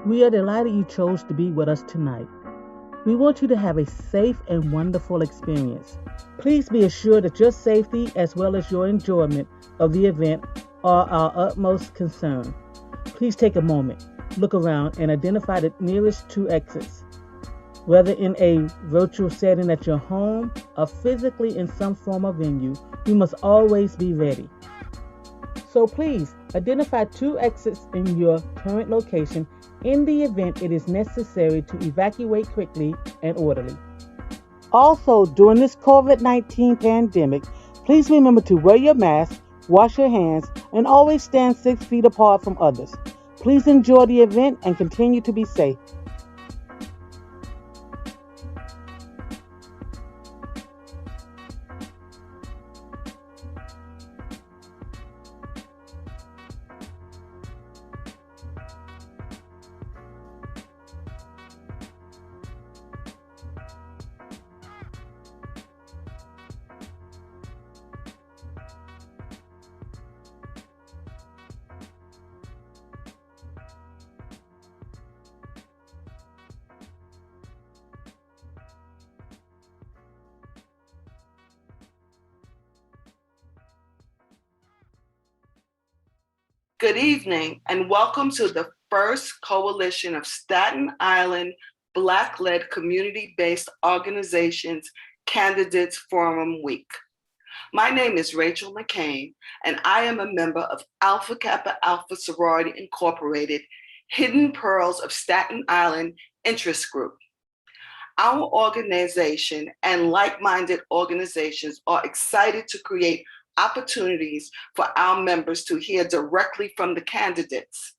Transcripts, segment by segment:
We are delighted you chose to be with us tonight. We want you to have a safe and wonderful experience. Please be assured that your safety as well as your enjoyment of the event are our utmost concern. Please take a moment, look around, and identify the nearest two exits. Whether in a virtual setting at your home or physically in some form of venue, you must always be ready. So please identify two exits in your current location in the event it is necessary to evacuate quickly and orderly. Also, during this COVID-19 pandemic, please remember to wear your mask, wash your hands, and always stand 6 feet apart from others. Please enjoy the event and continue to be safe. Good evening, and welcome to the first coalition of Staten Island Black-led community-based organizations Candidates Forum Week. My name is Rachel McCain, and I am a member of Alpha Kappa Alpha Sorority Incorporated, Hidden Pearls of Staten Island Interest Group. Our organization and like-minded organizations are excited to create opportunities for our members to hear directly from the candidates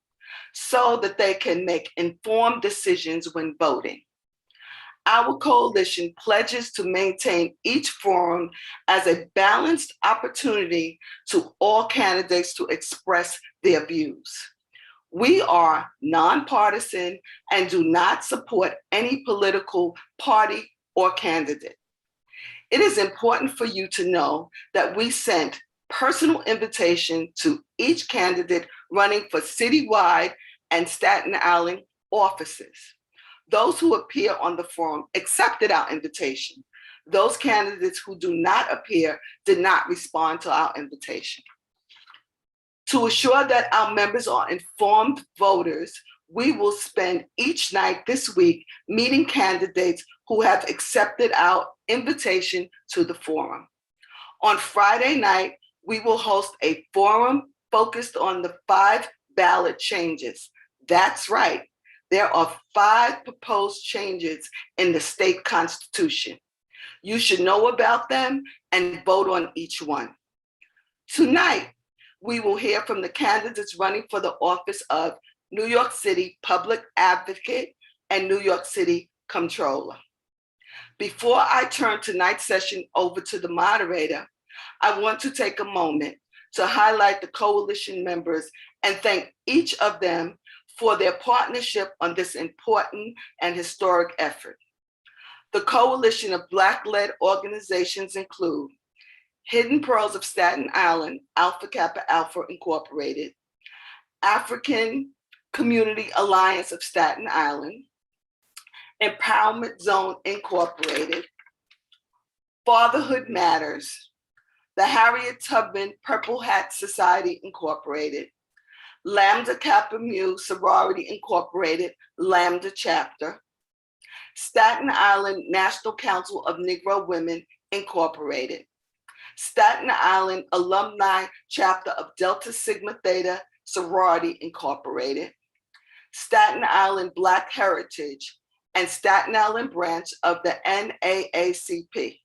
so that they can make informed decisions when voting. Our coalition pledges to maintain each forum as a balanced opportunity to all candidates to express their views. We are nonpartisan and do not support any political party or candidate. It is important for you to know that we sent personal invitation to each candidate running for citywide and Staten Island offices. Those who appear on the forum accepted our invitation. Those candidates who do not appear did not respond to our invitation. To assure that our members are informed voters, we will spend each night this week meeting candidates who have accepted our invitation to the forum. On Friday night, we will host a forum focused on the 5 ballot changes. That's right, there are 5 proposed changes in the state constitution. You should know about them and vote on each one. Tonight, we will hear from the candidates running for the office of New York City Public Advocate and New York City Comptroller. Before I turn tonight's session over to the moderator, I want to take a moment to highlight the coalition members and thank each of them for their partnership on this important and historic effort. The coalition of Black-led organizations include Hidden Pearls of Staten Island, Alpha Kappa Alpha Incorporated, African Community Alliance of Staten Island, Empowerment Zone Incorporated, Fatherhood Matters, the Harriet Tubman Purple Hat Society Incorporated, Lambda Kappa Mu Sorority Incorporated, Lambda Chapter, Staten Island National Council of Negro Women Incorporated, Staten Island Alumni Chapter of Delta Sigma Theta Sorority Incorporated, Staten Island Black Heritage, and Staten Island branch of the NAACP.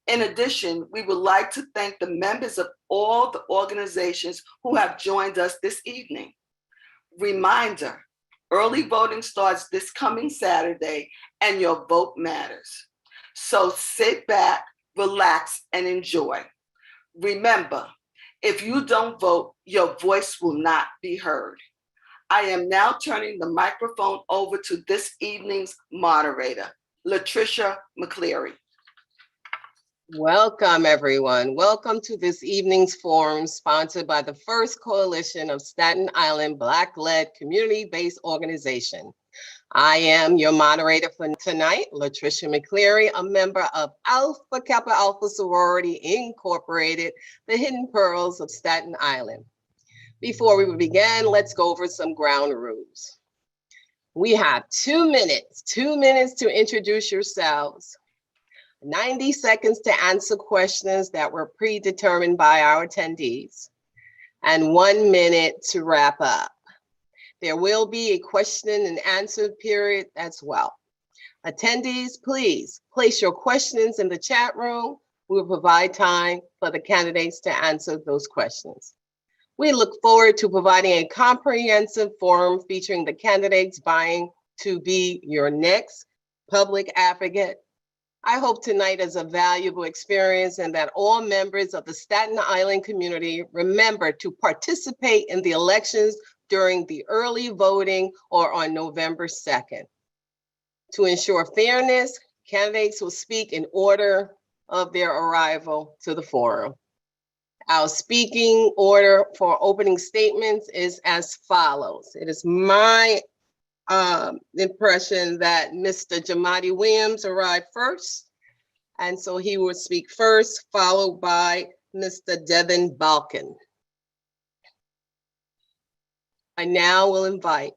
In addition, we would like to thank the members of all the organizations who have joined us this evening. Reminder, early voting starts this coming Saturday and your vote matters. So sit back, relax, and enjoy. Remember, if you don't vote, your voice will not be heard. I am now turning the microphone over to this evening's moderator, Letricia McClearly. Welcome, everyone. Welcome to this evening's forum sponsored by the First Coalition of Staten Island Black-led community-based organization. I am your moderator for tonight, Letricia McClearly, a member of Alpha Kappa Alpha Sorority Incorporated, the Hidden Pearls of Staten Island. Before we begin, let's go over some ground rules. We have 2 minutes to introduce yourselves, 90 seconds to answer questions that were predetermined by our attendees, and 1 minute to wrap up. There will be a question and answer period as well. Attendees, please place your questions in the chat room. We will provide time for the candidates to answer those questions. We look forward to providing a comprehensive forum featuring the candidates vying to be your next public advocate. I hope tonight is a valuable experience and that all members of the Staten Island community remember to participate in the elections during the early voting or on November 2nd. To ensure fairness, candidates will speak in order of their arrival to the forum. Our speaking order for opening statements is as follows. It is my impression that Mr. Jumaane Williams arrived first, and so he will speak first, followed by Mr. Devin Balkind. I now will invite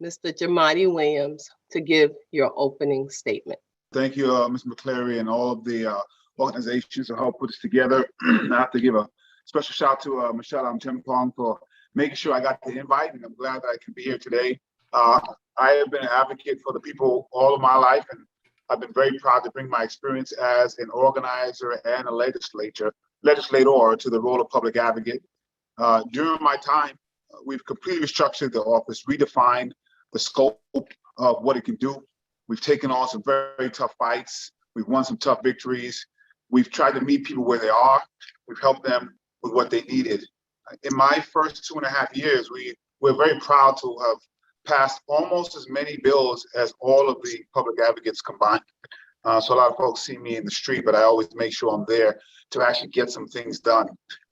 Mr. Jumaane Williams to give your opening statement. Thank you, Ms. McClearly, and all of the organizations who helped put this together. I have to give a special shout out to Michelle Amtempong for making sure I got the invite, and I'm glad that I can be here today. I have been an advocate for the people all of my life, and I've been very proud to bring my experience as an organizer and a legislator to the role of public advocate. During my time, we've completely restructured the office, redefined the scope of what it can do. We've taken on some very, very tough fights. We've won some tough victories. We've tried to meet people where they are. We've helped them with what they needed. In my first 2.5 years, we're very proud to have passed almost as many bills as all of the public advocates combined. So a lot of folks see me in the street, but I always make sure I'm there to actually get some things done.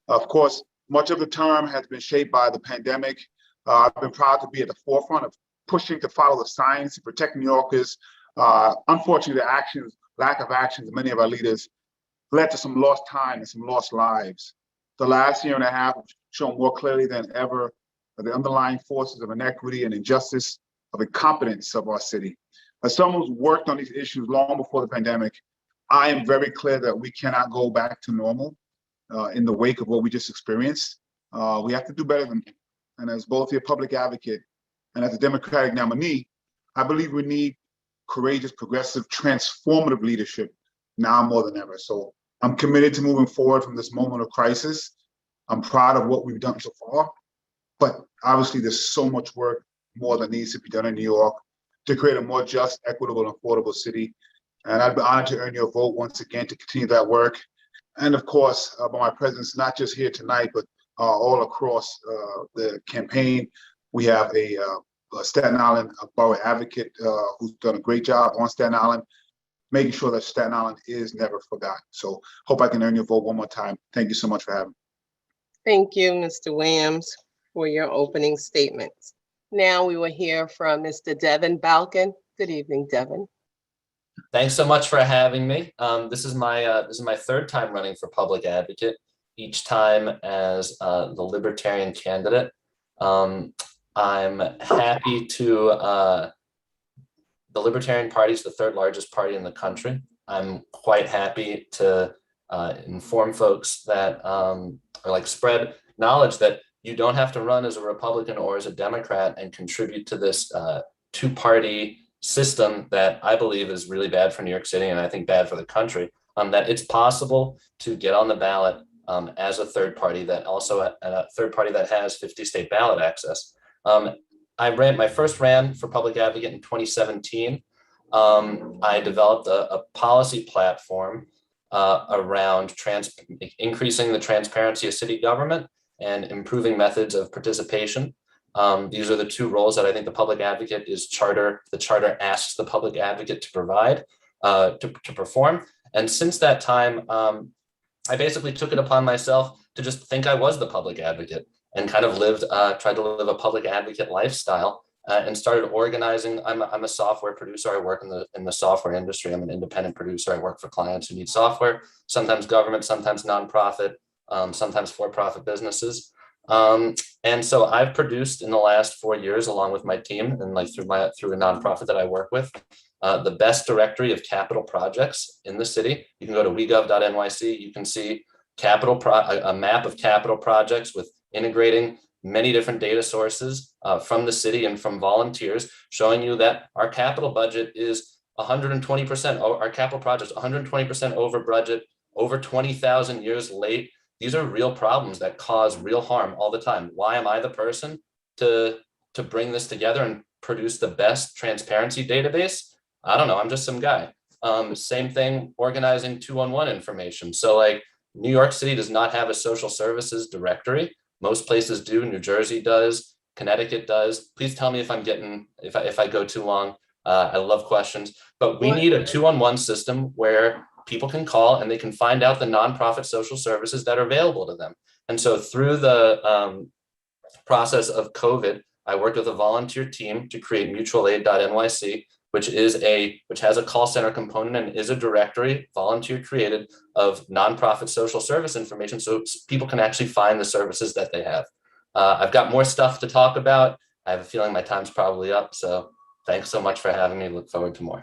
Of course, much of the term has been shaped by the pandemic. I've been proud to be at the forefront of pushing to follow the science and protect New Yorkers. Unfortunately, the lack of actions of many of our leaders led to some lost time and some lost lives. The last 1.5 years have shown more clearly than ever the underlying forces of inequity and injustice, of incompetence of our city. As someone who's worked on these issues long before the pandemic, I am very clear that we cannot go back to normal in the wake of what we just experienced. We have to do better than that. And as both a public advocate and as a Democratic nominee, I believe we need courageous, progressive, transformative leadership now more than ever. So I'm committed to moving forward from this moment of crisis. I'm proud of what we've done so far, but obviously there's so much work more that needs to be done in New York to create a more just, equitable, and affordable city. And I'd be honored to earn your vote once again to continue that work. And of course, by my presence, not just here tonight, but all across the campaign, we have a Staten Island borough advocate who's done a great job on Staten Island, making sure that Staten Island is never forgotten. So hope I can earn your vote one more time. Thank you so much for having me. Thank you, Mr. Williams, for your opening statements. Now we will hear from Mr. Devin Balkind. Good evening, Devin. Thanks so much for having me. This is my third time running for public advocate, each time as the Libertarian candidate. I'm happy to, the Libertarian Party is the third largest party in the country. I'm quite happy to inform folks that, or like spread knowledge that you don't have to run as a Republican or as a Democrat and contribute to this two-party system that I believe is really bad for New York City and I think bad for the country, that it's possible to get on the ballot as a third party that also a third party that has 50 state ballot access. I first ran for public advocate in 2017. I developed a policy platform around increasing the transparency of city government and improving methods of participation. These are the two roles that I think the public advocate the charter asks the public advocate to provide, to perform. And since that time, I basically took it upon myself to just think I was the public advocate and kind of tried to live a public advocate lifestyle and started organizing. I'm a software producer. I work in the software industry. I'm an independent producer. I work for clients who need software, sometimes government, sometimes nonprofit, sometimes for-profit businesses. And so I've produced in the last 4 years, along with my team and like through a nonprofit that I work with, the best directory of capital projects in the city. You can go to wegov.nyc. You can see a map of capital projects with integrating many different data sources from the city and from volunteers, showing you that our capital budget is 120%. Our capital projects 120% over budget, over 20,000 years late. These are real problems that cause real harm all the time. Why am I the person to bring this together and produce the best transparency database? I don't know. I'm just some guy. Same thing, organizing 211 information. So like New York City does not have a social services directory. Most places do. New Jersey does. Connecticut does. Please tell me if if I go too long. I love questions, but we need a 211 system where people can call and they can find out the nonprofit social services that are available to them. And so through the process of COVID, I worked with a volunteer team to create mutualaid.nyc, which has a call center component and is a directory, volunteer created, of nonprofit social service information so people can actually find the services that they have. I've got more stuff to talk about. I have a feeling my time's probably up. So thanks so much for having me. Look forward to more.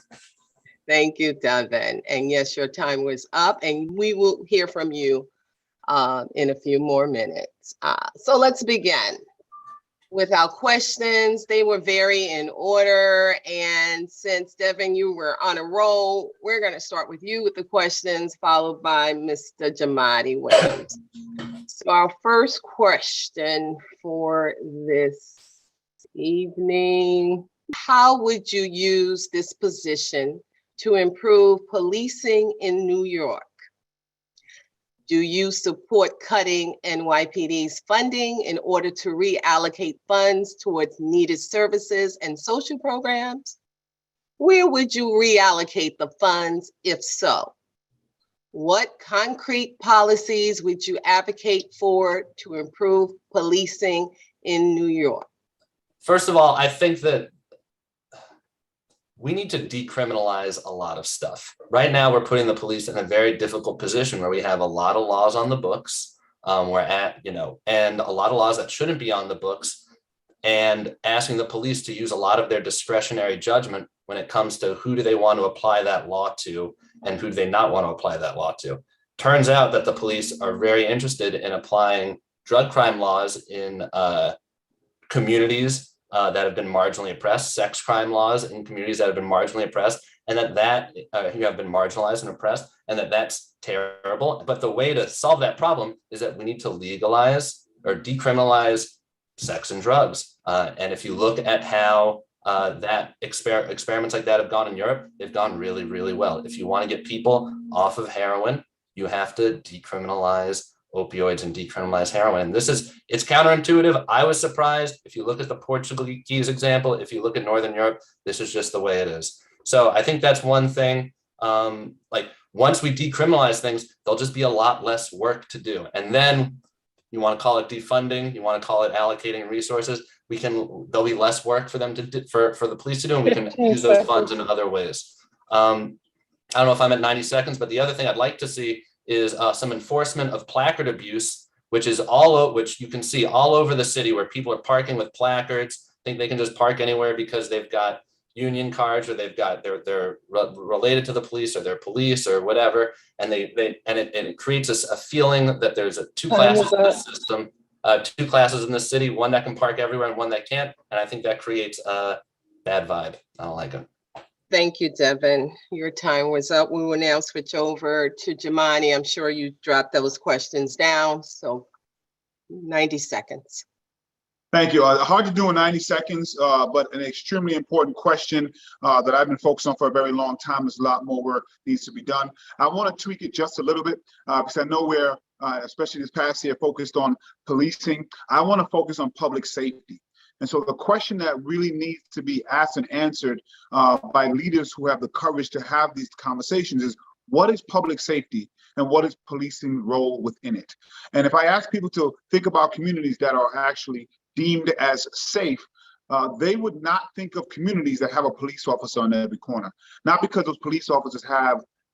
Thank you, Devin. And yes, your time was up and we will hear from you in a few more minutes. So let's begin with our questions. They were very in order. And since Devin, you were on a roll, we're going to start with you with the questions, followed by Mr. Jumaane Williams. So our first question for this evening: how would you use this position to improve policing in New York? Do you support cutting NYPD's funding in order to reallocate funds towards needed services and social programs? Where would you reallocate the funds if so? What concrete policies would you advocate for to improve policing in New York? First of all, I think that we need to decriminalize a lot of stuff. Right now, we're putting the police in a very difficult position where we have a lot of laws on the books. And a lot of laws that shouldn't be on the books, and asking the police to use a lot of their discretionary judgment when it comes to who do they want to apply that law to and who do they not want to apply that law to. Turns out that the police are very interested in applying drug crime laws in communities that have been marginally oppressed, sex crime laws in communities that have been marginally oppressed, and who have been marginalized and oppressed, and that's terrible. But the way to solve that problem is that we need to legalize or decriminalize sex and drugs. And if you look at how experiments like that have gone in Europe, they've gone really, really well. If you want to get people off of heroin, you have to decriminalize opioids and decriminalize heroin. And it's counterintuitive. I was surprised. If you look at the Portuguese example, if you look at Northern Europe, this is just the way it is. So I think that's one thing. Once we decriminalize things, there'll just be a lot less work to do. And then you want to call it defunding, you want to call it allocating resources, there'll be less work for them for the police to do, and we can use those funds in other ways. I don't know if I'm at 90 seconds, but the other thing I'd like to see is some enforcement of placard abuse, which you can see all over the city, where people are parking with placards, think they can just park anywhere because they've got union cards or they're related to the police or they're police or whatever, and it creates a feeling that there's two classes in the system, two classes in the city, one that can park everywhere and one that can't, and I think that creates a bad vibe. I don't like it. Thank you, Devin. Your time was up. We will now switch over to Jumaane. I'm sure you dropped those questions down, so 90 seconds. Thank you. Hard to do in 90 seconds, but an extremely important question that I've been focused on for a very long time. There's a lot more work needs to be done. I want to tweak it just a little bit because I know we're, especially this past year, focused on policing. I want to focus on public safety. And so the question that really needs to be asked and answered by leaders who have the courage to have these conversations is, what is public safety and what is policing role within it? And if I ask people to think about communities that are actually deemed as safe, they would not think of communities that have a police officer on every corner. Not because those police officers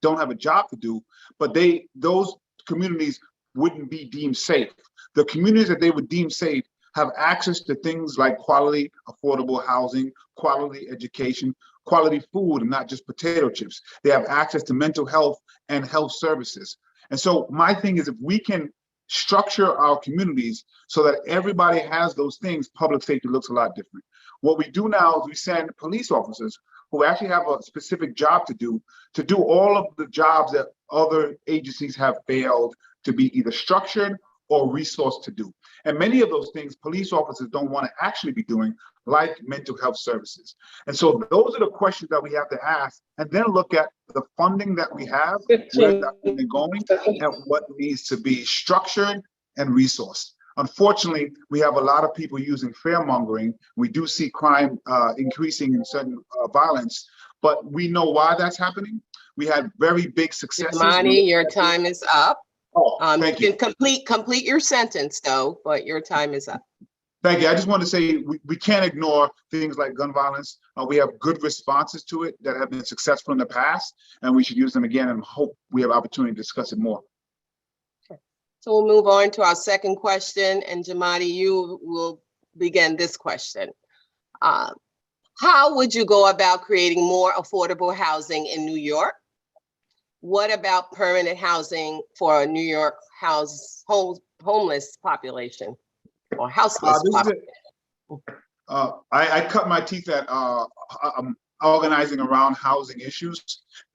don't have a job to do, but those communities wouldn't be deemed safe. The communities that they would deem safe have access to things like quality, affordable housing, quality education, quality food, and not just potato chips. They have access to mental health and health services. And so my thing is, if we can structure our communities so that everybody has those things, public safety looks a lot different. What we do now is we send police officers who actually have a specific job to do all of the jobs that other agencies have failed to be either structured or resourced to do. And many of those things police officers don't want to actually be doing, like mental health services. And so those are the questions that we have to ask, and then look at the funding that we have, where's that funding going, and what needs to be structured and resourced. Unfortunately, we have a lot of people using fear-mongering. We do see crime increasing in certain violence, but we know why that's happening. We had very big successes. Jumaane, your time is up. Oh, thank you. You can complete your sentence though, but your time is up. Thank you. I just want to say we can't ignore things like gun violence. We have good responses to it that have been successful in the past, and we should use them again and hope we have opportunity to discuss it more. Okay. So we'll move on to our second question, and Jumaane, you will begin this question. How would you go about creating more affordable housing in New York? What about permanent housing for a New York homeless population or houseless population? I cut my teeth at organizing around housing issues.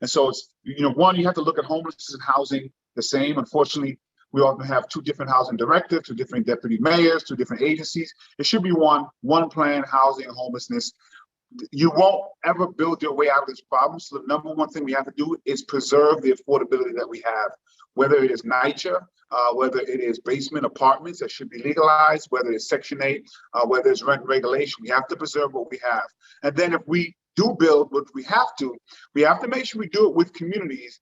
And so it's, one, you have to look at homelessness and housing the same. Unfortunately, we often have two different housing directives, two different deputy mayors, two different agencies. It should be one plan, housing and homelessness. You won't ever build your way out of this problem. So the number one thing we have to do is preserve the affordability that we have, whether it is NYCHA, whether it is basement apartments that should be legalized, whether it's Section 8, whether it's rent regulation. We have to preserve what we have. And then if we do build what we have to make sure we do it with communities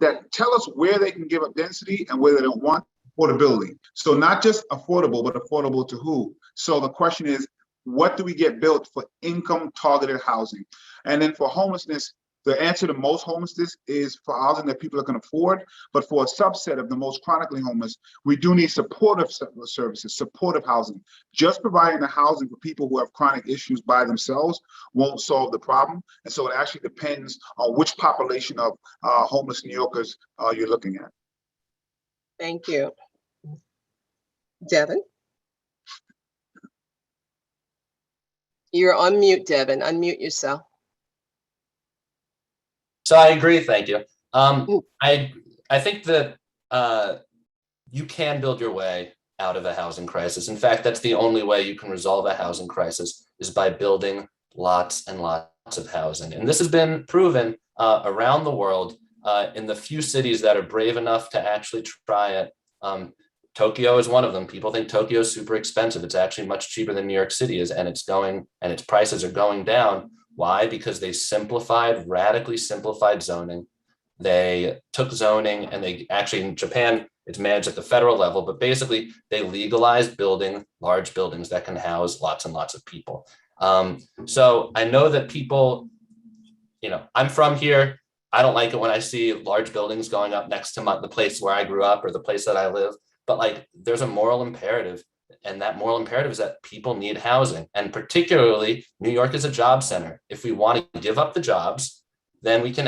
that tell us where they can give up density and where they don't want affordability. So not just affordable, but affordable to who? So the question is, what do we get built for income targeted housing? And then for homelessness, the answer to most homelessness is for housing that people can afford. But for a subset of the most chronically homeless, we do need supportive services, supportive housing. Just providing the housing for people who have chronic issues by themselves won't solve the problem. And so it actually depends on which population of homeless New Yorkers you're looking at. Thank you. Devin? You're on mute, Devin. Unmute yourself. So I agree, thank you. I think that you can build your way out of a housing crisis. In fact, that's the only way you can resolve a housing crisis is by building lots and lots of housing. And this has been proven around the world in the few cities that are brave enough to actually try it. Tokyo is one of them. People think Tokyo is super expensive. It's actually much cheaper than New York City is, and its prices are going down. Why? Because they radically simplified zoning. They took zoning and they actually, in Japan, it's managed at the federal level, but basically they legalized building large buildings that can house lots and lots of people. So I know that people, I'm from here. I don't like it when I see large buildings going up next to the place where I grew up or the place that I live. But there's a moral imperative, and that moral imperative is that people need housing. And particularly, New York is a job center. If we want to give up the jobs, then we don't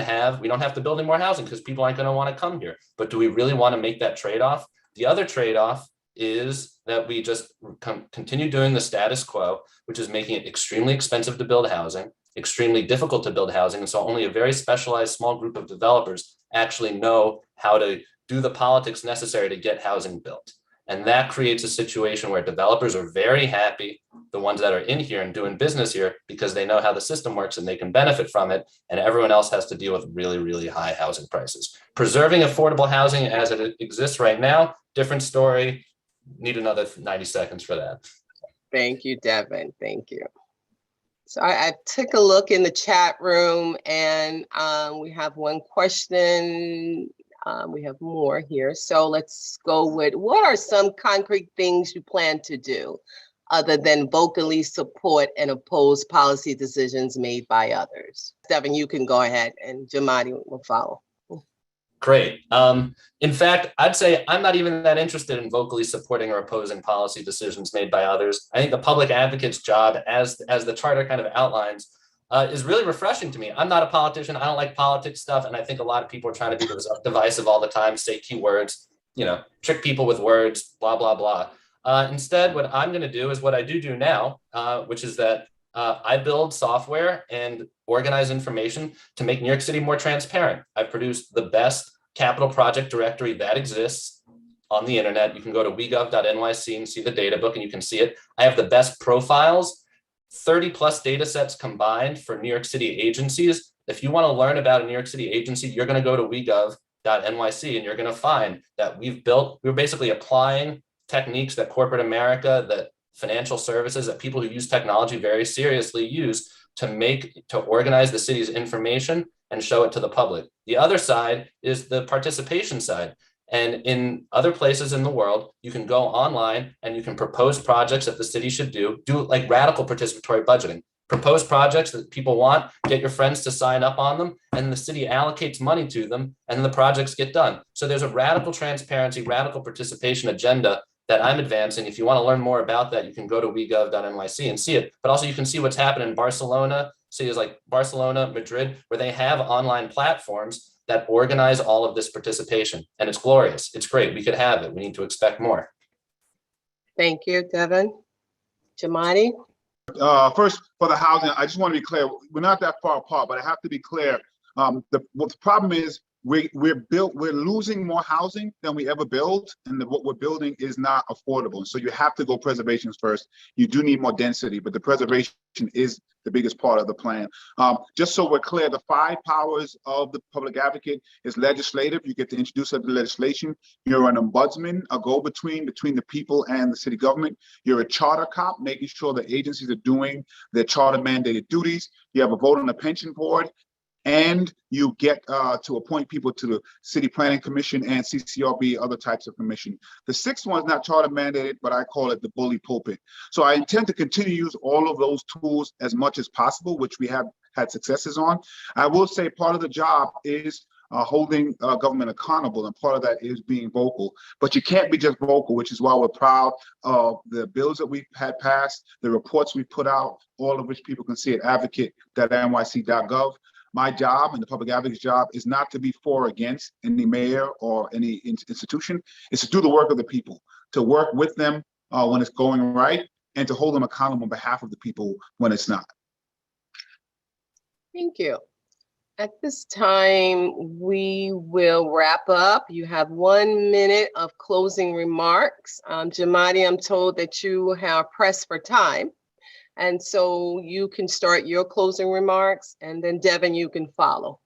have to build any more housing because people aren't going to want to come here. But do we really want to make that trade-off? The other trade-off is that we just continue doing the status quo, which is making it extremely expensive to build housing, extremely difficult to build housing. And so only a very specialized small group of developers actually know how to do the politics necessary to get housing built. And that creates a situation where developers are very happy, the ones that are in here and doing business here, because they know how the system works and they can benefit from it. And everyone else has to deal with really, really high housing prices. Preserving affordable housing as it exists right now, different story. Need another 90 seconds for that. Thank you, Devin. Thank you. So I took a look in the chat room, and we have one question. We have more here. So let's go with, what are some concrete things you plan to do other than vocally support and oppose policy decisions made by others? Devin, you can go ahead, and Jumaane will follow. Great. In fact, I'd say I'm not even that interested in vocally supporting or opposing policy decisions made by others. I think the public advocate's job, as the charter kind of outlines, is really refreshing to me. I'm not a politician. I don't like politics stuff. And I think a lot of people are trying to be divisive all the time, say keywords, trick people with words, blah, blah, blah. Instead, what I'm going to do is what I do now, which is that I build software and organize information to make New York City more transparent. I've produced the best capital project directory that exists on the internet. You can go to wegov.nyc and see the data book, and you can see it. I have the best profiles, 30 plus data sets combined for New York City agencies. If you want to learn about a New York City agency, you're going to go to wegov.nyc, and you're going to find that we're basically applying techniques that corporate America, that financial services, that people who use technology very seriously use to organize the city's information and show it to the public. The other side is the participation side. And in other places in the world, you can go online and you can propose projects that the city should do like radical participatory budgeting. Propose projects that people want, get your friends to sign up on them, and the city allocates money to them, and the projects get done. So there's a radical transparency, radical participation agenda that I'm advancing. If you want to learn more about that, you can go to wegov.nyc and see it. But also you can see what's happened in Barcelona, cities like Barcelona, Madrid, where they have online platforms that organize all of this participation. And it's glorious. It's great. We could have it. We need to expect more. Thank you, Devin. Jumaane? First, for the housing, I just want to be clear. We're not that far apart, but I have to be clear. The problem is we're losing more housing than we ever build, and what we're building is not affordable. So you have to go preservations first. You do need more density, but the preservation is the biggest part of the plan. Just so we're clear, the 5 powers of the public advocate is legislative. You get to introduce the legislation. You're an ombudsman, a go-between between the people and the city government. You're a charter cop, making sure the agencies are doing their charter mandated duties. You have a vote on the pension board, and you get to appoint people to the City Planning Commission and CCRB, other types of commission. The 6th one is not charter mandated, but I call it the bully pulpit. So I intend to continue to use all of those tools as much as possible, which we have had successes on. I will say part of the job is holding government accountable, and part of that is being vocal. But you can't be just vocal, which is why we're proud of the bills that we've had passed, the reports we put out, all of which people can see at advocate.nyc.gov. My job and the public advocate's job is not to be for or against any mayor or any institution. It's to do the work of the people, to work with them when it's going right, and to hold them accountable on behalf of the people when it's not. Thank you. At this time, we will wrap up. You have 1 minute of closing remarks. Jumaane, I'm told that you are pressed for time. And so you can start your closing remarks, and then Devin, you can follow.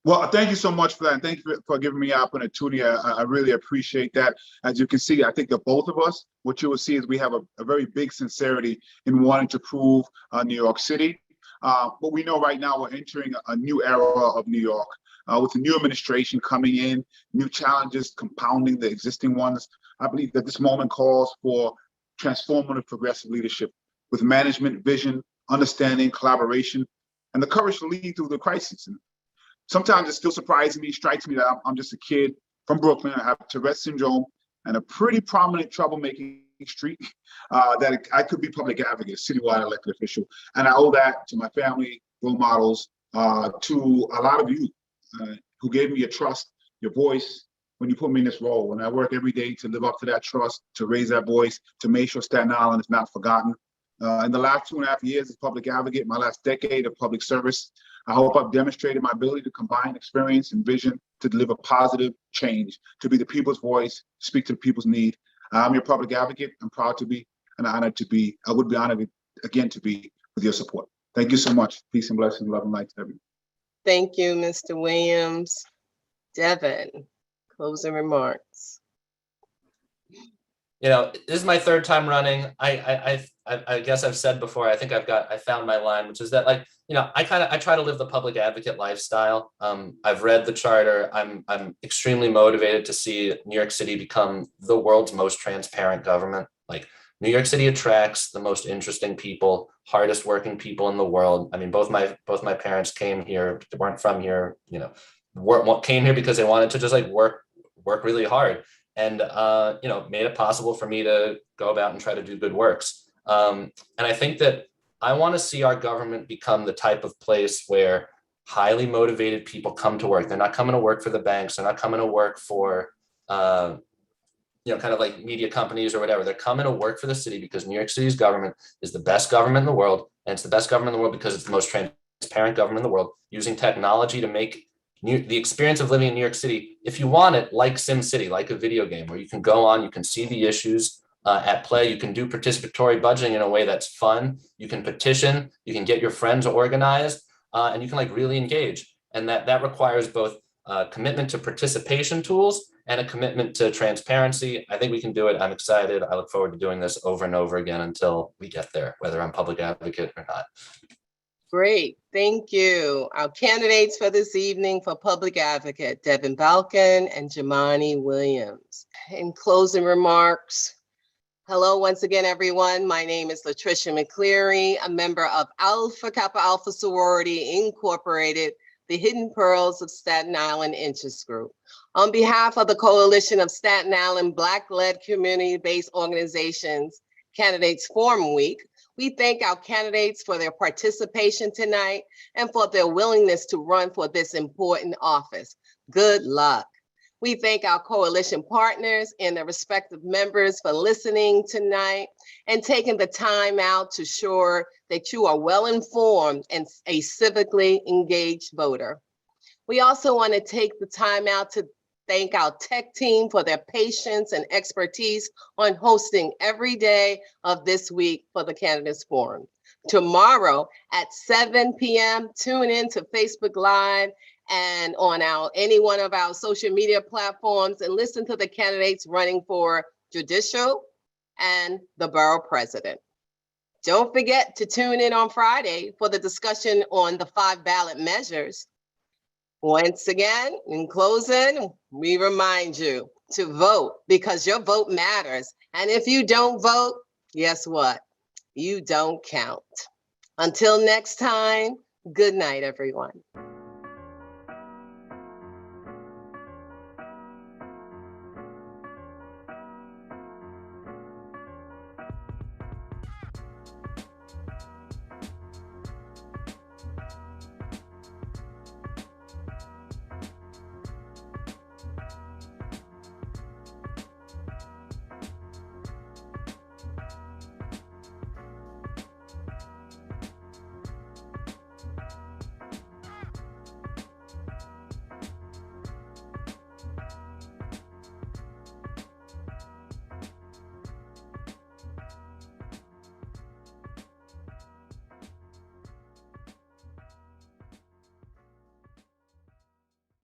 Well, thank you so much for that. And thank you for giving me the opportunity. I really appreciate that. As you can see, I think of both of us, what you will see is we have a very big sincerity in wanting to prove New York City. But we know right now we're entering a new era of New York. With the new administration coming in, new challenges compounding the existing ones. I believe that this moment calls for transformative progressive leadership with management, vision, understanding, collaboration, and the courage to lead through the crisis. And sometimes it still surprises me, strikes me that I'm just a kid from Brooklyn. I have Tourette's syndrome and a pretty prominent troublemaking streak that I could be public advocate, citywide elected official. And I owe that to my family, role models, to a lot of you who gave me your trust, your voice, when you put me in this role. And I work every day to live up to that trust, to raise that voice, to make sure Staten Island is not forgotten. In the last 2.5 years as public advocate, my last decade of public service, I hope I've demonstrated my ability to combine experience and vision to deliver positive change, to be the people's voice, speak to the people's need. I'm your public advocate. I'm proud to be and honored to be. I would be honored again to be with your support. Thank you so much. Peace and blessings, love and light to everyone. Thank you, Mr. Williams. Devin, closing remarks. This is my 3rd time running. I I guess I've said before, I think I found my line, which is that, like, I try to live the public advocate lifestyle. I've read the charter. I'm extremely motivated to see New York City become the world's most transparent government. Like, New York City attracts the most interesting people, hardest working people in the world. I mean, both my parents came here, weren't from here, came here because they wanted to just like work really hard, and made it possible for me to go about and try to do good works. And I think that I want to see our government become the type of place where highly motivated people come to work. They're not coming to work for the banks. They're not coming to work for, kind of like media companies or whatever. They're coming to work for the city because New York City's government is the best government in the world. And it's the best government in the world because it's the most transparent government in the world, using technology to make the experience of living in New York City, if you want it, like SimCity, like a video game where you can go on, you can see the issues at play, you can do participatory budgeting in a way that's fun, you can petition, you can get your friends organized, and you can like really engage. And that requires both commitment to participation tools and a commitment to transparency. I think we can do it. I'm excited. I look forward to doing this over and over again until we get there, whether I'm public advocate or not. Great, thank you. Our candidates for this evening for public advocate, Devin Balkind and Jumaane Williams. In closing remarks, hello once again, everyone. My name is Letricia McClearly, a member of Alpha Kappa Alpha Sorority Incorporated, the Hidden Pearls of Staten Island Interest Group. On behalf of the Coalition of Staten Island Black-led community-based organizations Candidates Forum Week, we thank our candidates for their participation tonight and for their willingness to run for this important office. Good luck. We thank our coalition partners and their respective members for listening tonight and taking the time out to ensure that you are well informed and a civically engaged voter. We also want to take the time out to thank our tech team for their patience and expertise on hosting every day of this week for the Candidates Forum. Tomorrow at 7 p.m., tune in to Facebook Live and on any one of our social media platforms and listen to the candidates running for judicial and the borough president. Don't forget to tune in on Friday for the discussion on the 5 ballot measures. Once again, in closing, we remind you to vote because your vote matters. And if you don't vote, guess what? You don't count. Until next time, good night, everyone.